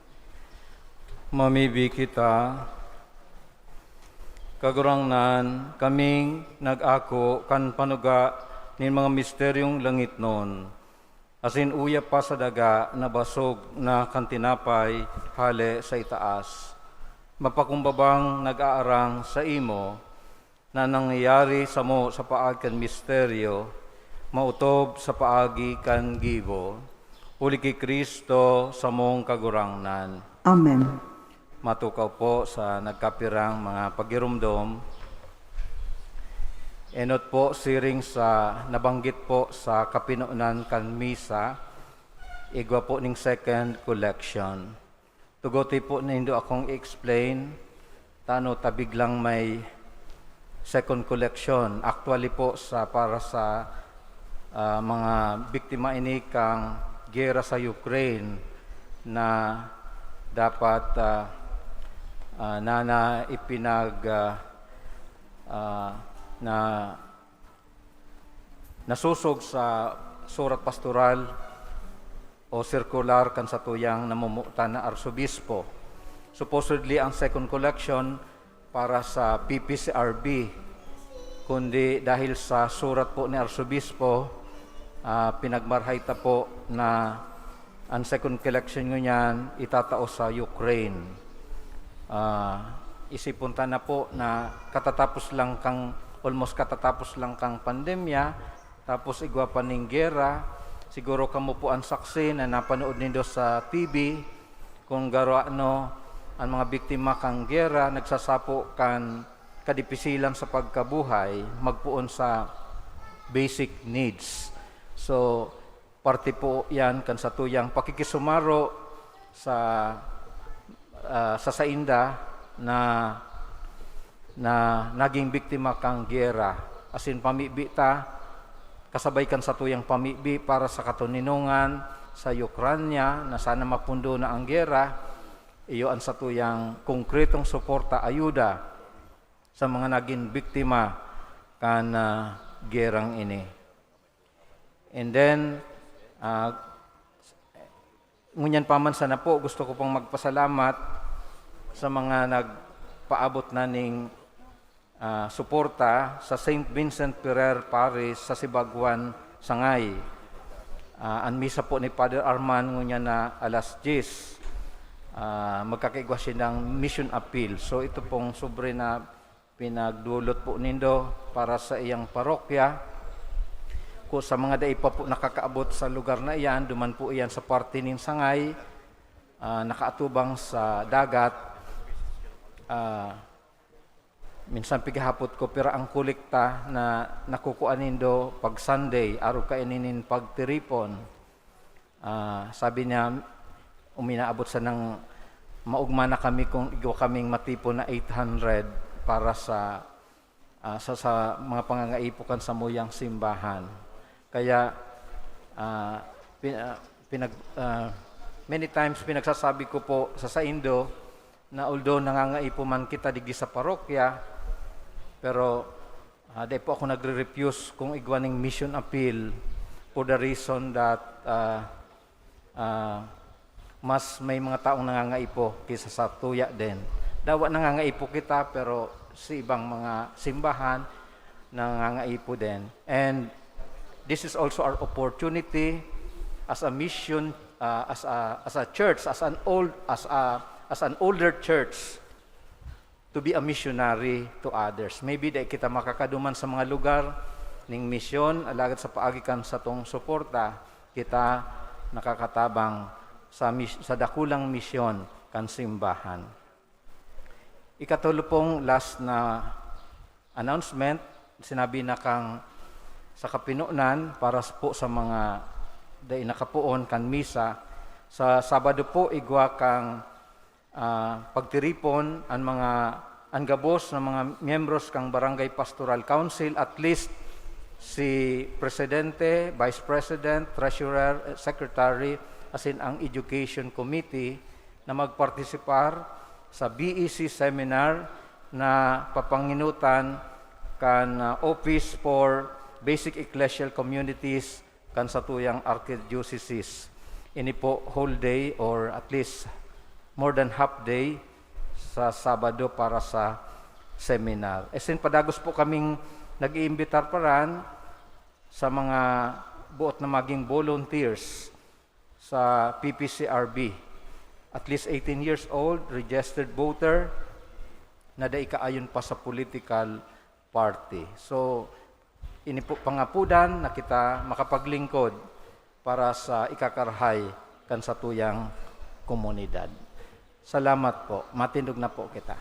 Mamibi kita, kagurangnan, kaming nag-ako kan panuga nin mga misteryong langit nun. Asin uya pa sa daga na basog na kantinapay hale sa itaas. Mapakumbabang nag-aarang sa imo na nangyayari sa mo sa paag kan misteryo, mautob sa paagi kan gibo. Uli kay Kristo sa mong kagurangnan. Amen. Matukaw po sa nagkapirang mga pagirumdom. Enot po siring sa nabanggit po sa kapinuunan kan misa, igwa po ning second collection. Tugote po nindo akong explain, tano tabig lang may second collection. Actually po sa para sa mga biktima ini kang gera sa Ukraine na dapat na ipinag na nasusog sa surat pastoral o circular kan sa tuyang namumuta na arsobispo. Supposedly ang second collection para sa PPCRB, kundi dahil sa surat po ni arsobispo, pinagmarhayta po na ang second collection ngunyan itatao sa Ukraine. Isipunta na po na almost katatapos lang kang pandemya, tapos igwa pa ning gera. Siguro kamo po ang saksi na napanood nindo sa TV kung garo ano ang mga biktima kang gera nagsasapo kan kadipisilan sa pagkabuhay, magpuon sa basic needs. So, parte po yan kan sa tuyang pakikisumaro sa sainda na naging biktima kang gera. Asin pamibi ta, kasabay kan sa tuyang pamibi para sa katuninungan sa Ukranya na sana mapundo na ang gera, iyo ang sa tuyang konkretong suporta, ayuda sa mga naging biktima kan gerang ini. And then, ngunyan paman sana po, gusto ko pong magpasalamat sa mga nagpaabot na ning suporta sa St. Vincent Ferrer Parish sa Sibagwan, Sangay. Ang misa po ni Father Arman ngunyan na alas 10, magkakaigwa siya ng mission appeal. So ito pong sobre na pinagdulot po nindo para sa iyang parokya. Kung sa mga dai pa po nakakaabot sa lugar na iyan, duman po iyan sa parte ning Sangay, nakaatubang sa dagat. Minsan pigahapot ko, pero ang kulikta na nakukuan nindo pag Sunday, araw kaininin pagtiripon. Sabi niya, uminaabot sa nang maugma na kami kung igwa kaming matipon na 800 para sa mga pangangaipukan sa muyang simbahan. Kaya many times pinagsasabi ko po sa saindo na although nangangaipo man kita digi sa parokya, pero dahil po ako nagre-refuse kung igwaning mission appeal for the reason that mas may mga taong nangangaipo kaysa sa tuya din. Dawa nangangaipo kita pero sa ibang mga simbahan nangangaipo din. And this is also our opportunity as a mission, as a church, as an older church, to be a missionary to others. Maybe di kita makakaduman sa mga lugar ning misyon, alagad sa paagikan sa tong suporta, kita nakakatabang sa dakulang misyon kan simbahan. Ikatulo pong last na announcement, sinabi na kang sa kapinunan para po sa mga day nakapuon kan misa, sa Sabado po igwa kang pagtiripon ang gabos ng mga miyembros kang Barangay Pastoral Council, at least si Presidente, Vice President, Treasurer, Secretary, asin ang Education Committee na magpartisipar sa BEC seminar na papanginutan kan Office for Basic Ecclesial Communities kan sa tuyang Archdiocese. Ini po whole day or at least more than half day sa Sabado para sa seminar. Esin padagos po kaming nag-iimbitar paran sa mga buot na maging volunteers sa PPCRB. At least 18 years old, registered voter, na daikaayon pa sa political party. So, ini po pangapudan na kita makapaglingkod para sa ikakarhay kan sa tuyang komunidad. Salamat po. Matindog na po kita.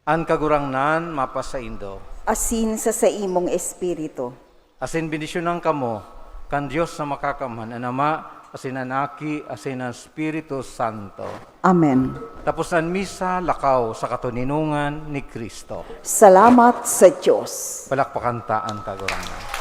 An kagurangnan mapasaindo. Asin sa imong espiritu. Asin bendisyonan kamo kan Dios na makakaman, ang Ama, asin ang Aki, asin ang Espiritu Santo. Amen. Tapos ang misa, lakaw sa katuninungan ni Kristo. Salamat sa Diyos. Palakpakan ta ang kagurangnan.